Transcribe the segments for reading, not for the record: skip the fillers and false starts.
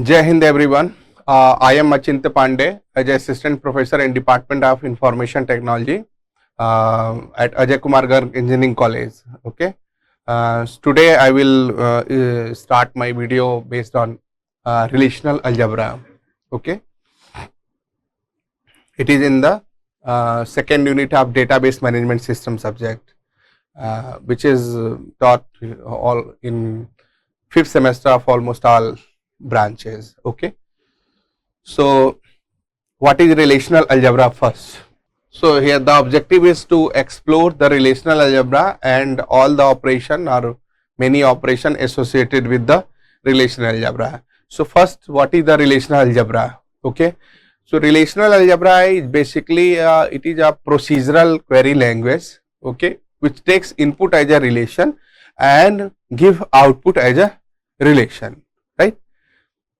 Jai Hind everyone. I am Achintya Pandey as Assistant Professor in Department of Information Technology at Akgec Engineering College. Okay. Today I will start my video based on relational algebra. Okay. It is in the second unit of database management system subject, which is taught all in fifth semester of almost all branches. Okay. So what is relational algebra first? So here the objective is to explore the relational algebra and all the operation or many operation associated with the relational algebra. So first, what is the relational algebra? Okay. So relational algebra is basically it is a procedural query language, okay, which takes input as a relation and give output as a relation, right?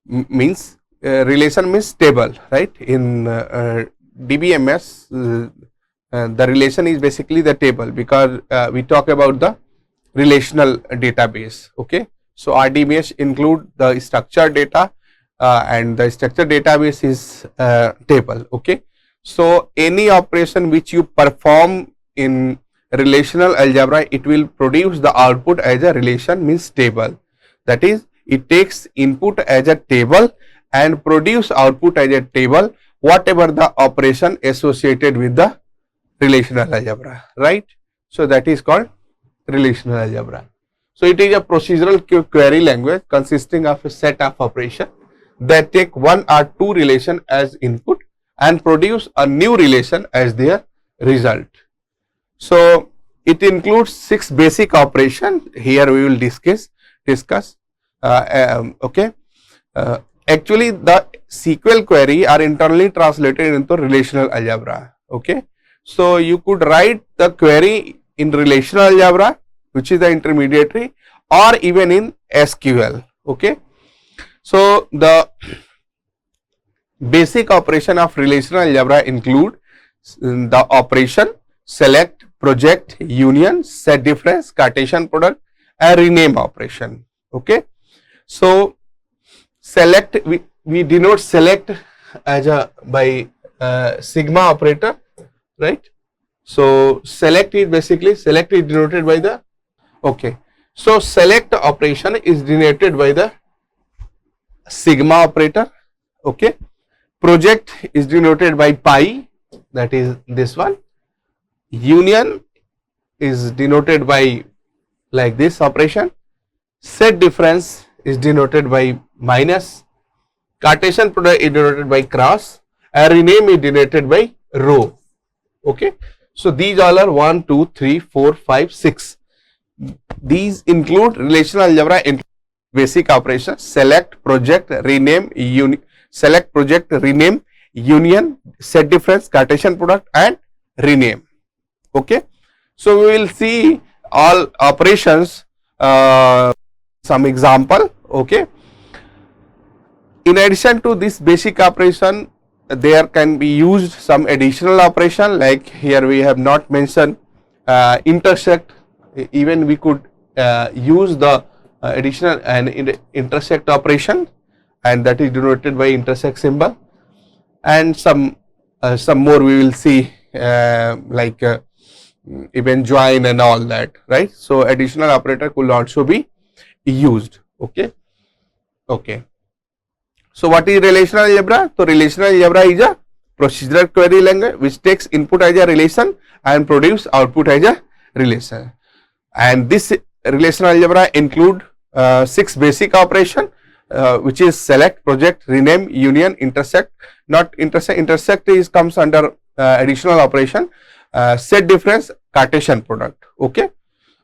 Means relation means table, right? In DBMS the relation is basically the table, because we talk about the relational database. Okay. So RDBS include the structured data and the structured database is table. Okay. So any operation which you perform in relational algebra, it will produce the output as a relation, means table. That is, it takes input as a table and produce output as a table, whatever the operation associated with the relational algebra, right? So that is called relational algebra. So it is a procedural query language consisting of a set of operations that take one or two relation as input and produce a new relation as their result. So it includes 6 basic operations. Here we will discuss. Okay. Actually, the SQL query are internally translated into relational algebra. Okay. So you could write the query in relational algebra, which is the intermediary, or even in SQL. Okay. So the basic operation of relational algebra include the operation select, project, union, set difference, Cartesian product, and rename operation. Okay. So select, we denote select as a by sigma operator, right? So select is basically, select is denoted by the, okay. So select operation is denoted by the sigma operator. Okay. Project is denoted by pi, that is this one. Union is denoted by like this operation. Set difference is denoted by minus. Cartesian product is denoted by cross, and rename is denoted by row. Okay. So these all are 1, 2, 3, 4, 5, 6. These include relational algebra in basic operations: select, project, rename, select, project, rename, union, set difference, Cartesian product, and rename. Okay. So we will see all operations, some example. Okay. In addition to this basic operation, there can be used some additional operation, like here we have not mentioned intersect. Even we could use the additional and intersect operation, and that is denoted by intersect symbol, and some more we will see like even join and all that, right? So additional operator could also be used. Okay. Okay. So what is relational algebra? So relational algebra is a procedural query language which takes input as a relation and produce output as a relation. And this relational algebra include 6 basic operation, which is select, project, rename, union, intersect. Not intersect. Intersect is comes under additional operation. Set difference, Cartesian product. Okay.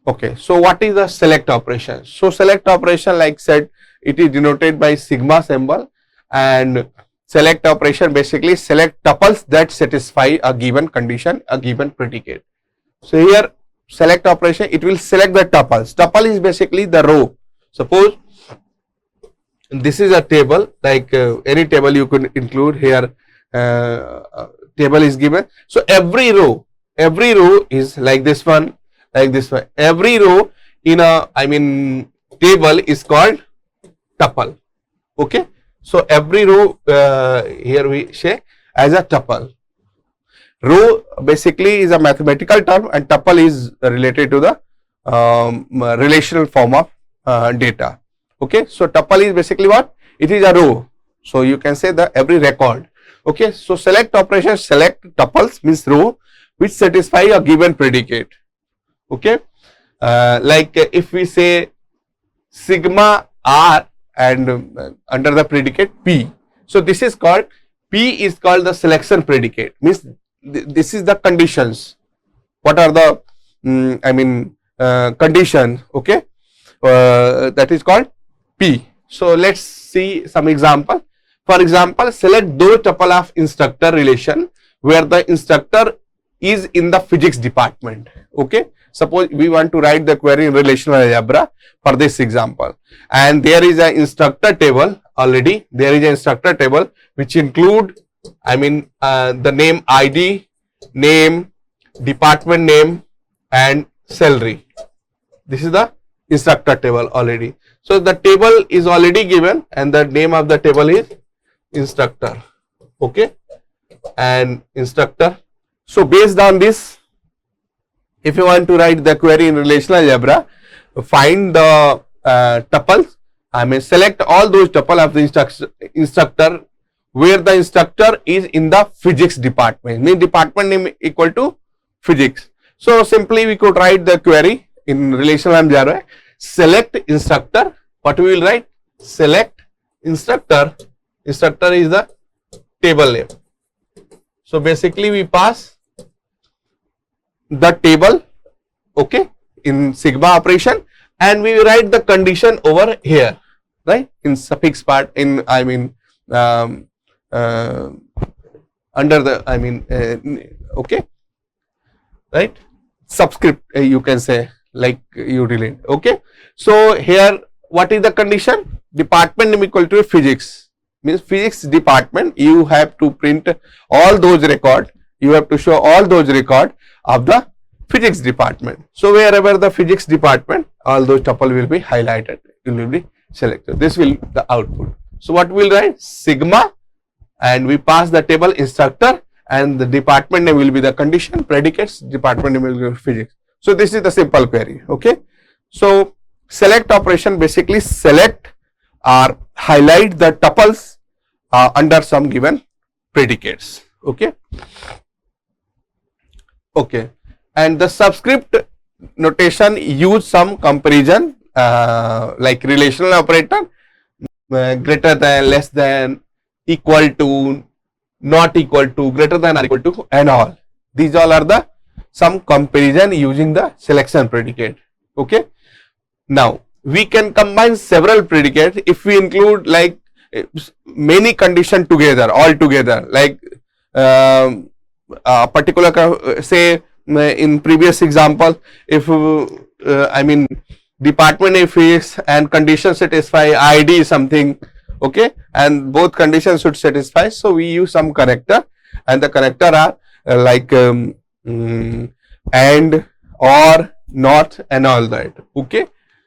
Okay. So what is the select operation? So select operation, like said, it is denoted by sigma symbol, and select operation basically select tuples that satisfy a given condition, a given predicate. So here select operation, it will select the tuples. Tuple is basically the row. Suppose this is a table, like any table you could include here. Table is given. So every row is like this one, like this one. Every row in a table is called tuple. Okay. So every row here we say as a tuple. Row basically is a mathematical term and tuple is related to the relational form of data. Okay, so tuple is basically what? It is a row. So you can say the every record. Okay, so select operation select tuples means row which satisfy a given predicate. Okay, like if we say sigma r and under the predicate p, so this is called p is called the selection predicate, means this is the conditions. What are the condition? Okay, that is called p. So let's see some example. For example, select those tuple of instructor relation where the instructor is in the physics department. Okay, suppose we want to write the query in relational algebra for this example, and there is an instructor table already. There is an instructor table which include the name ID, name, department name and salary. This is the instructor table already. So the table is already given and the name of the table is instructor. Okay, and instructor. So based on this, if you want to write the query in relational algebra, find the tuples. Select all those tuple of the instructor where the instructor is in the physics department, means department name equal to physics. So simply we could write the query in relational algebra, select instructor. What we will write? Select instructor. Instructor is the table name. So basically we pass the table, okay, in sigma operation, and we will write the condition over here, right, in suffix part, in under the okay, right, subscript you can say, like you delete. Okay, so here what is the condition? Department name equal to physics, means physics department. You have to print all those record, you have to show all those record of the physics department. So wherever the physics department, all those tuple will be highlighted, it will be selected. This will the output. So what we will write? Sigma, and we pass the table instructor, and the department name will be the condition, predicates, department name will be physics. So this is the simple query. Okay, so select operation basically select or highlight the tuples under some given predicates. Okay, okay, and the subscript notation use some comparison like relational operator, greater than, less than, equal to, not equal to, greater than or equal to, and all. These all are the some comparison using the selection predicate. Okay, now we can combine several predicates if we include like many conditions together, all together, like a particular say in previous example, if department name physics and condition satisfy ID something, okay, and both conditions should satisfy, so we use some connector, and the connector are like and, or, not, and all that. Okay,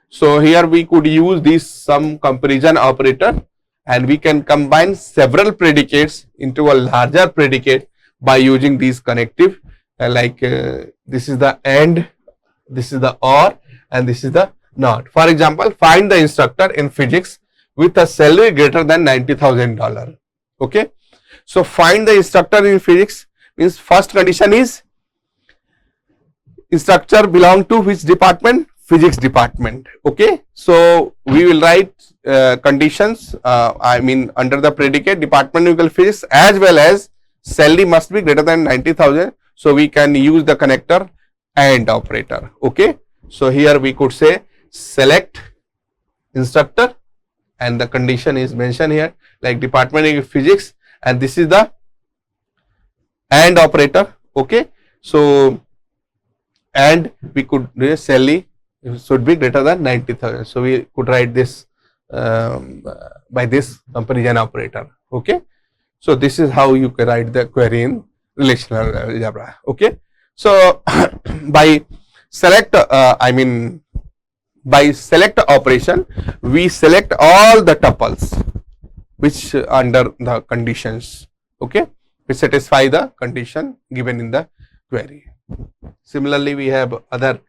so here we could use this some comparison operator, and we can combine several predicates into a larger predicate by using these connective, like this is the and, this is the or, and this is the not. For example, find the instructor in physics with a salary greater than $90,000. Okay, so find the instructor in physics means first condition is instructor belong to which department? Physics department. Okay, so we will write conditions under the predicate department equal physics as well as salary must be greater than 90,000. So we can use the connector and operator. Okay, so here we could say select instructor, and the condition is mentioned here like department equal physics, and this is the and operator. Okay, so and we could salary should be greater than 90,000. So we could write this by this comparison operator. Okay, so this is how you can write the query in relational algebra. Okay, so by select by select operation we select all the tuples. which under the conditions, okay, which satisfy the condition given in the query. Similarly, we have other,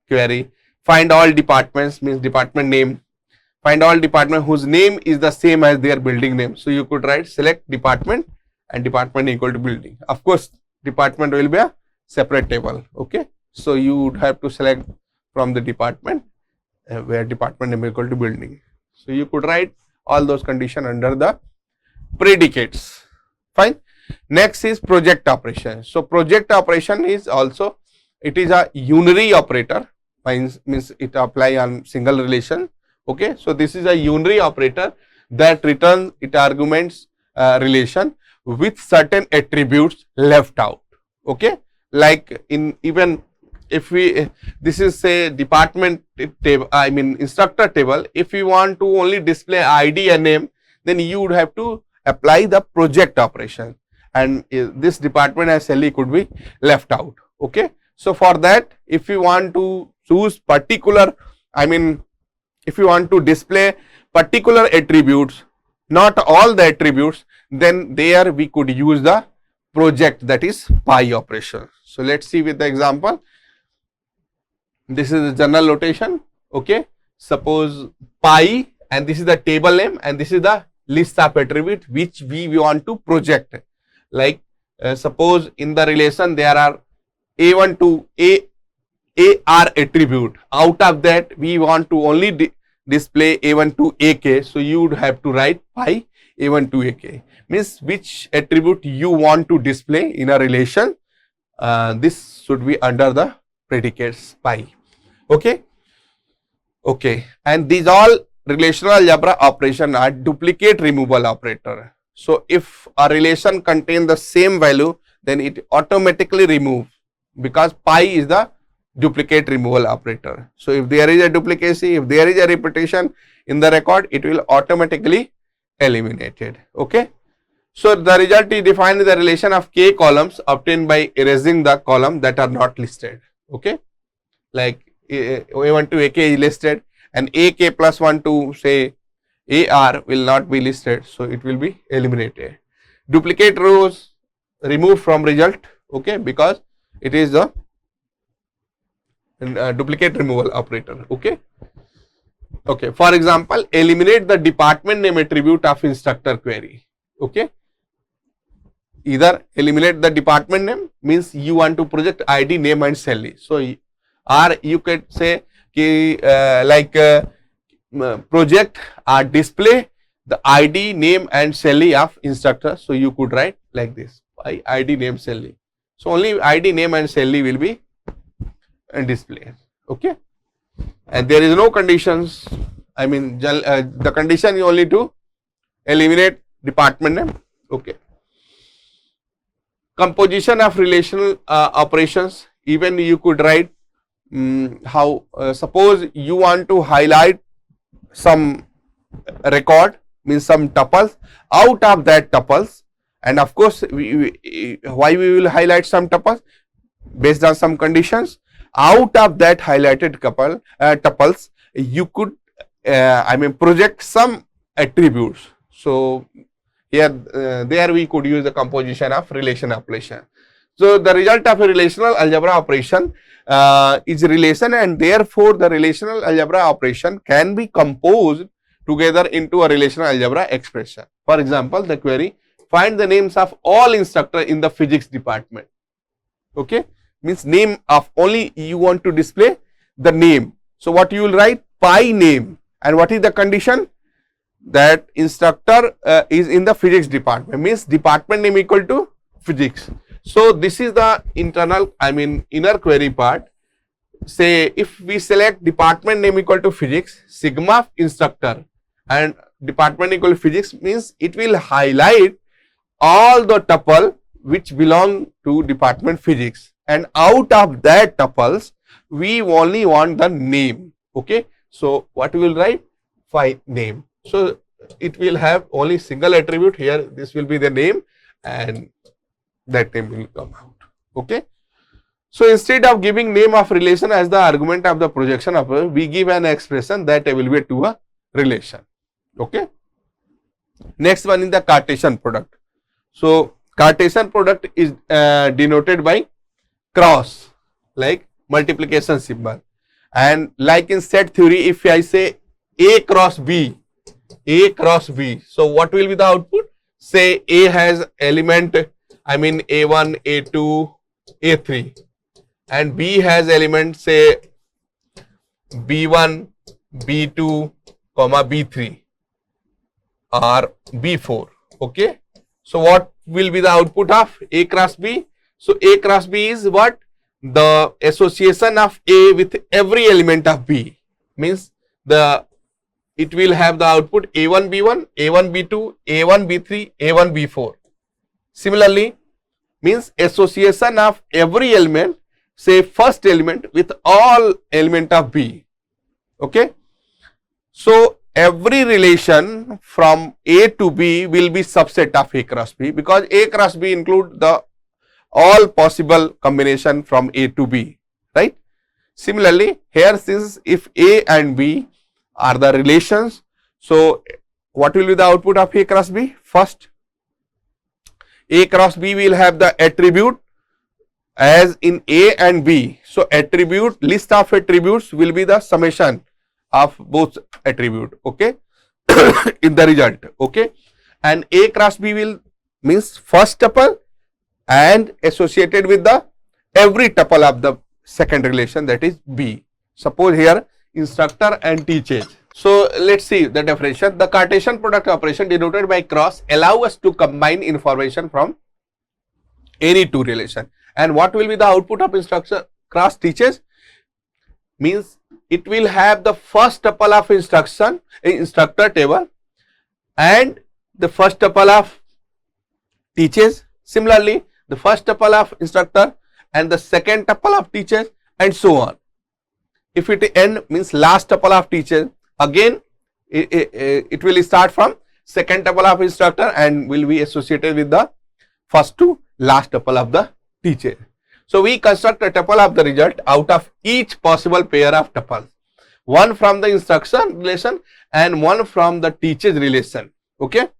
query, find all departments, means department name, find all department whose name is the same as their building name. So you could write select department and department equal to building. Of course, department will be a separate table, okay. So you would have to select from the department where department name equal to building. So you could write all those conditions under the predicates. Fine. Next is project operation. So project operation is also, it is a unary operator, means it apply on single relation, okay. So this is a unary operator that returns it arguments relation with certain attributes left out, okay. Like in, even if we, this is say department table, instructor table, if you want to only display ID and name, then you would have to apply the project operation, and this department as SLE could be left out, okay. So for that, if you want to choose particular, if you want to display particular attributes, not all the attributes, then there we could use the project, that is pi operation. So let's see with the example. This is the general notation, okay. Suppose pi, and this is the table name, and this is the list of attributes which we want to project. Like suppose in the relation there are A1 to AR attribute. Out of that we want to only display A1 to AK. So you would have to write pi A1 to AK. Means which attribute you want to display in a relation. This should be under the predicates pi, okay. Okay, and these all relational algebra operation are duplicate removal operator. So if a relation contains the same value, then it automatically removes, because pi is the duplicate removal operator. So if there is a duplicacy, if there is a repetition in the record, it will automatically eliminate it, okay. So the result is defined in the relation of k columns obtained by erasing the column that are not listed, okay. Like A1 to AK is listed, and AK plus 1 to say AR will not be listed, so it will be eliminated. Duplicate rows removed from result, okay, because it is the duplicate removal operator, okay. Okay, for example, eliminate the department name attribute of instructor query, okay. Either eliminate the department name, means you want to project ID, name and SLE. So or you could say project or display the ID, name and SLE of instructor. So you could write like this, ID, name, SLE. So only ID, name and SLE will be displayed, okay. And there is no conditions, the condition is only to eliminate department name, okay. Composition of relational operations, even you could write how, suppose you want to highlight some record, means some tuples, out of that tuples, and of course why we will highlight some tuples, based on some conditions. Out of that highlighted tuples, you could project some attributes. So here there we could use the composition of relation operation. So the result of a relational algebra operation is relation, and therefore the relational algebra operation can be composed together into a relational algebra expression. For example, the query, find the names of all instructors in the physics department, okay. Means name of, only you want to display the name. So what you will write, pi name, and what is the condition, that instructor is in the physics department, means department name equal to physics. So this is the internal, inner query part. Say if we select department name equal to physics, sigma of instructor and department equal to physics, means it will highlight all the tuple which belong to department physics, and out of that tuples we only want the name, okay. So what we will write, phi name. So it will have only single attribute here, this will be the name, and that name will come out, okay. So instead of giving name of relation as the argument of the projection of, we give an expression that will be to a relation, okay. Next one is the Cartesian product. So Cartesian product is denoted by cross, like multiplication symbol. And like in set theory, if I say A cross B, so what will be the output? Say A has element, I mean A1, A2, A3, and B has element, say B1, B2, comma B3 or B4. Okay. So what will be the output of A cross B? So A cross B is what? The association of A with every element of B, means it will have the output A1 B1, A1 B2, A1 B3, A1 B4. Similarly, means association of every element, say first element with all element of B. Okay. So every relation from A to B will be subset of A cross B, because A cross B include the all possible combination from A to B, right? Similarly, here since if A and B are the relations, so what will be the output of A cross B? First, A cross B will have the attribute as in A and B. So attribute, list of attributes will be the summation of both attribute, okay, in the result, okay. And A cross B will means first tuple and associated with the every tuple of the second relation, that is B. Suppose here instructor and teaches. So let's see the definition. The Cartesian product operation denoted by cross allow us to combine information from any two relation. And what will be the output of instructor cross teaches? Means it will have the first tuple of instructor table and the first tuple of teaches. Similarly, the first tuple of instructor and the second tuple of teachers, and so on. If it end means last tuple of teachers, again it will start from second tuple of instructor and will be associated with the first to last tuple of the teacher. So we construct a tuple of the result out of each possible pair of tuples, one from the instruction relation and one from the teacher's relation, okay,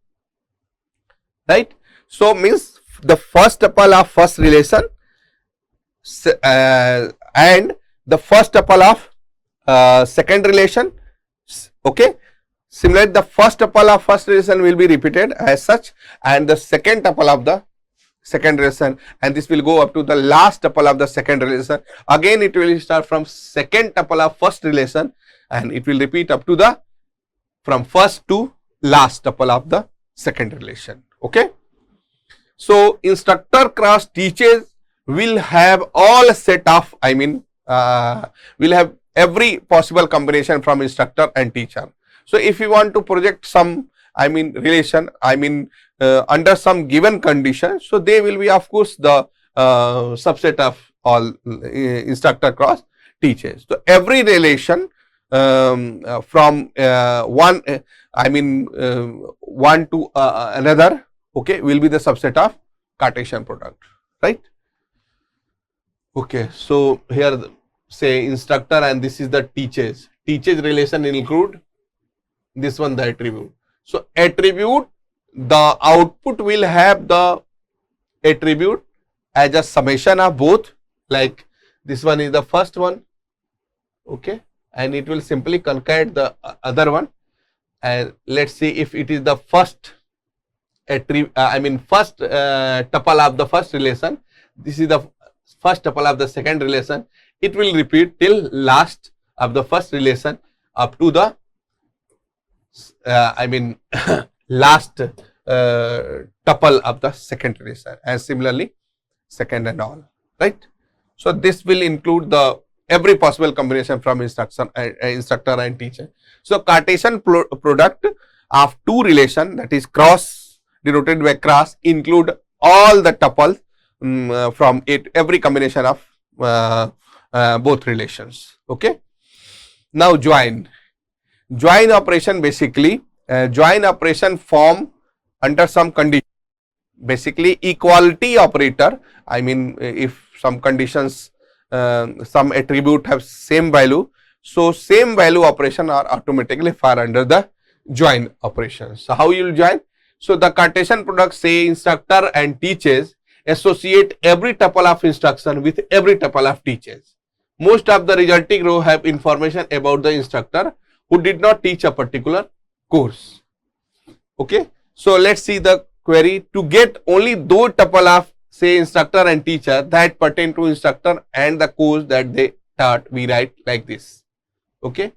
right. So means the first tuple of first relation and the first tuple of second relation, okay. Similarly, the first tuple of first relation will be repeated as such, and the second tuple of the second relation, and this will go up to the last tuple of the second relation. Again it will start from second tuple of first relation and it will repeat up to the from first to last tuple of the second relation, okay. So instructor cross teaches will have all set of, I mean will have every possible combination from instructor and teacher. So if you want to project some, I mean relation, I mean under some given condition, so they will be of course the subset of all instructor cross teaches. So every relation from one, I mean one to another, okay, will be the subset of Cartesian product, right. Okay, so here say instructor and this is the teaches relation include this one, the attribute. So attribute, the output will have the attribute as a summation of both, like this one is the first one, okay, and it will simply concat the other one. And let's see if it is the first attribute, I mean first tuple of the first relation, this is the first tuple of the second relation, it will repeat till last of the first relation up to the I mean last tuple of the second relation, and similarly second and all, right. So this will include the every possible combination from instructor and teacher. So Cartesian product of two relation, that is cross denoted by cross, include all the tuples from every combination of both relations, okay. Now join operation, basically join operation form under some condition, basically equality operator, I mean if some conditions some attribute have same value, so same value operation are automatically fall under the join operation. So how you will join? So the Cartesian product say instructor and teachers associate every tuple of instruction with every tuple of teachers. Most of the resulting row have information about the instructor who did not teach a particular course. Okay. So let's see the query. To get only those tuple of say instructor and teacher that pertain to instructor and the course that they taught, we write like this. Okay.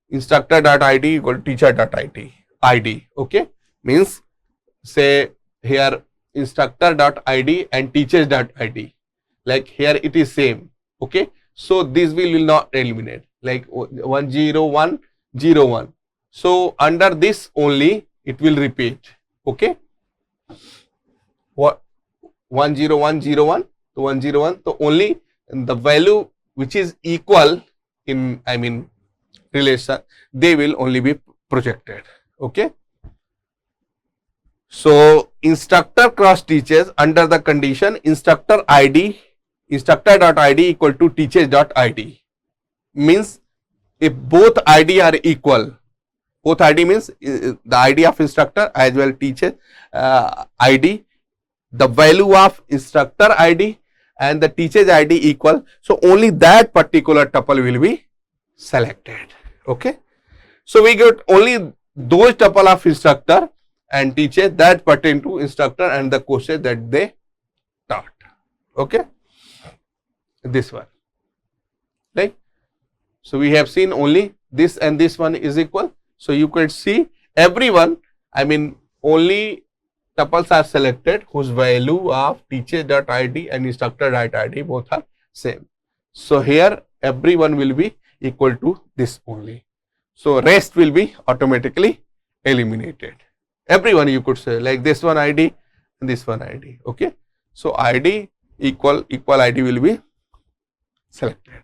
Instructor.id equal to teacher.id. Okay. Means say here instructor.id and teachers.id, like here it is same. Okay. So this will not eliminate, like 10101. So under this only it will repeat. Okay. What 10101 to 101, so only the value which is equal in relation, they will only be projected. Okay. So instructor cross teachers under the condition instructor.id equal to teachers.id, means if both id are equal, both id means the id of instructor as well teacher id, the value of instructor id and the teacher's id equal, so only that particular tuple will be selected. Okay. So we get only those tuple of instructor and teacher that pertain to instructor and the courses that they taught. Okay. This one, right? So we have seen only this and this one is equal. So you could see everyone, only tuples are selected whose value of teacher.id and instructor.id both are same. So here everyone will be equal to this only. So rest will be automatically eliminated. Everyone you could say, like this one id and this one id. Okay. So id equal id will be selected.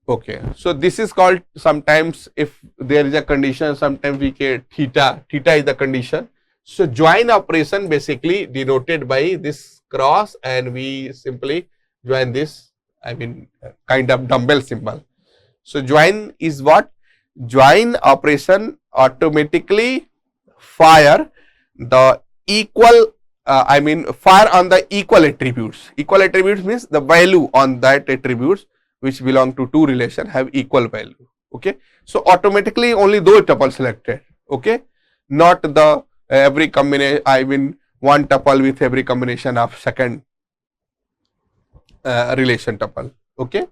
Okay. So this is called, sometimes if there is a condition, sometimes we get theta is the condition. So join operation basically denoted by this cross, and we simply join this, kind of dumbbell symbol. So join is what? Join operation automatically fire the equal, fire on the equal attributes. Equal attributes means the value on that attributes which belong to two relation have equal value. Okay. So automatically only those tuples selected. Okay. Not the every combination, one tuple with every combination of second relation tuple. Okay.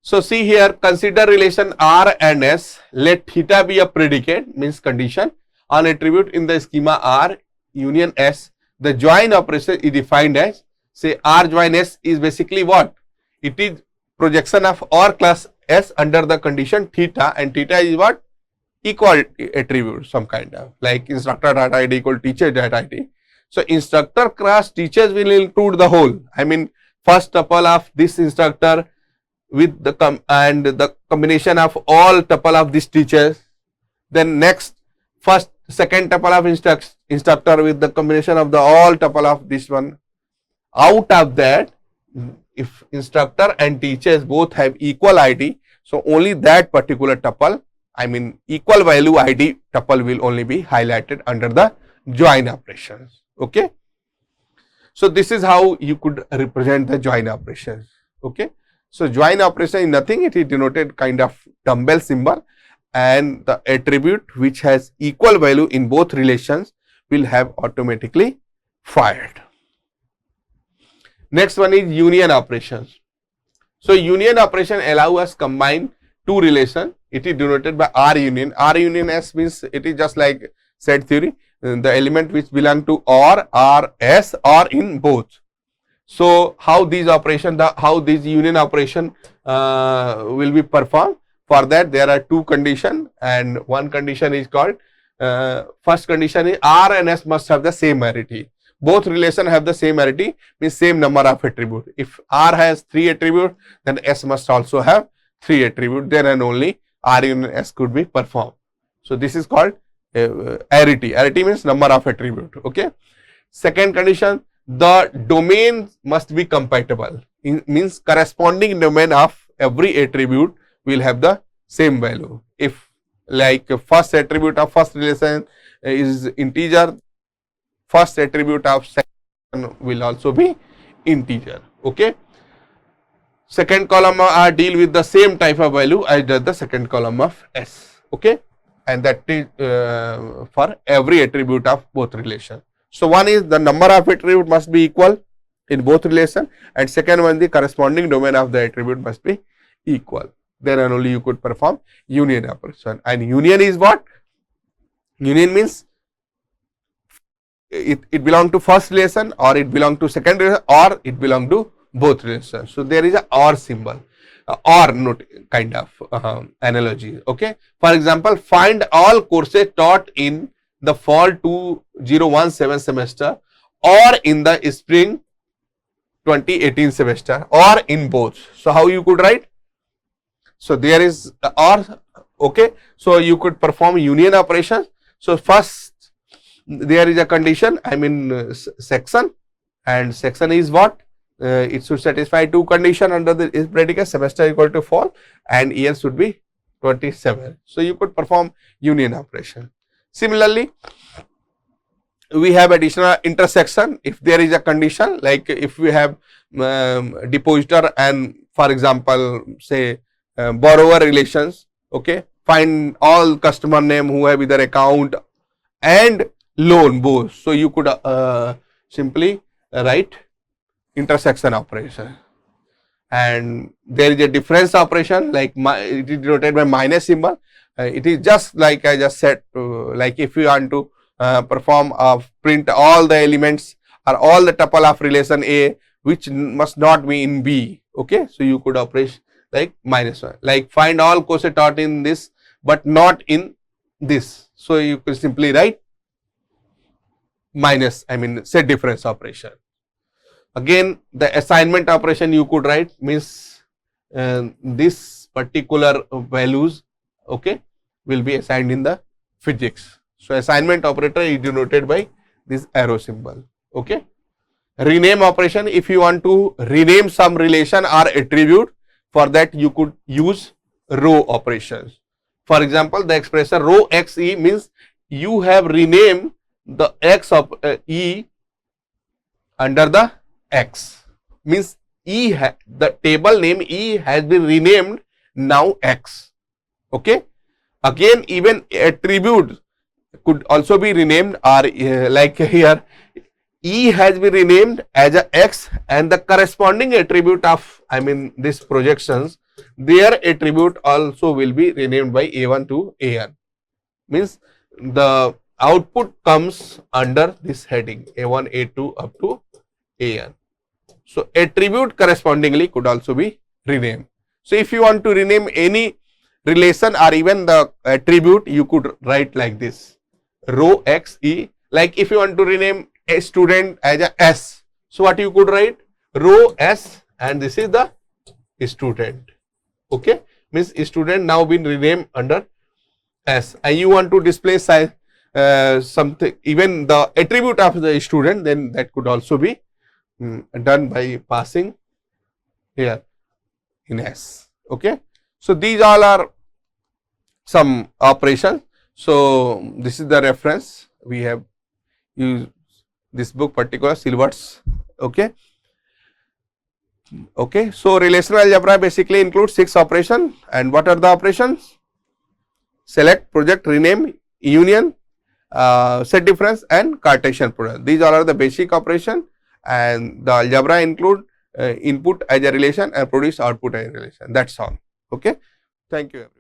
So see here, consider relation R and S. Let theta be a predicate, means condition, on attribute in the schema R union S. The join operation is defined as, say R join S is basically what? It is projection of R class S under the condition theta, and theta is what? Equal attribute, some kind of, like instructor.id equal teacher.id. So instructor cross teachers will include the whole, first tuple of this instructor with the the combination of all tuple of these teachers. Then next second tuple of instructor with the combination of the all tuple of this one. Out of that, if instructor and teachers both have equal id, so only that particular tuple, equal value id tuple will only be highlighted under the join operations. Okay. So this is how you could represent the join operations. Okay. So join operation is nothing, it is denoted kind of dumbbell symbol, and the attribute which has equal value in both relations will have automatically fired. Next one is union operations. So union operation allow us combine two relations. It is denoted by R union. R union S means it is just like set theory, the element which belong to or S or in both. So how these operation, how this union operation will be performed? For that there are two conditions, and one condition is called, first condition is R and S must have the same arity. Both relation have the same arity, means same number of attribute. If R has 3 attribute, then S must also have 3 attribute, then and only R union S could be performed. So this is called arity. Arity means number of attribute. Okay. Second condition, the domain must be compatible. Means corresponding domain of every attribute will have the same value. If like first attribute of first relation is integer, first attribute of second will also be integer. Okay. Second column deal with the same type of value as does the second column of S. Okay, and that is for every attribute of both relation. So one is the number of attribute must be equal in both relation, and second one, the corresponding domain of the attribute must be equal. Then only you could perform union operation. And union is what? Union means it belong to first relation, or it belong to second relation, or it belong to both relations. So there is a or symbol, or not kind of analogy. Okay. For example, find all courses taught in the fall 2017 semester, or in the spring 2018 semester, or in both. So how you could write? So there is or. Okay. So you could perform union operation. So first there is a condition, I mean section, and section is what? It should satisfy two condition under the is predicate, semester equal to fall, and year should be 27. So you could perform union operation. Similarly, we have additional intersection. If there is a condition, like if we have depositor and, for example, say borrower relations. Okay, find all customer name who have either account and loan both. So you could simply write intersection operation. And there is a difference operation, like it is denoted by minus symbol. It is just like I just said, like if you want to perform print all the elements or all the tuple of relation A which must not be in B. Okay, so you could operate like minus 1, like find all courses taught in this but not in this. So you could simply write minus, I mean set difference operation. Again, the assignment operation you could write means this particular values, okay, will be assigned in the physics. So assignment operator is denoted by this arrow symbol. Okay. Rename operation, if you want to rename some relation or attribute, for that you could use row operations. For example, the expression row xe means you have renamed the x of e under the x, means e the table name e has been renamed now x. Okay. Again, even attribute could also be renamed, or like here e has been renamed as a x, and the corresponding attribute of, I mean this projections, their attribute also will be renamed by a1 to an, means the output comes under this heading a1 a2 up to an. So attribute correspondingly could also be renamed. So if you want to rename any relation or even the attribute, you could write like this row xe. Like if you want to rename a student as a S, so what you could write row S, and this is the student. Okay, means student now been renamed under S, and you want to display something, even the attribute of the student, then that could also be done by passing here in S. Okay, so these all are some operations. So this is the reference, we have used this book particular Silvert's. Okay. Okay, so relational algebra basically includes 6 operations, and what are the operations? Select, project, rename, union, set difference, and Cartesian product. These all are the basic operation, and the algebra include input as a relation and produce output as a relation. That's all. Okay, thank you everyone.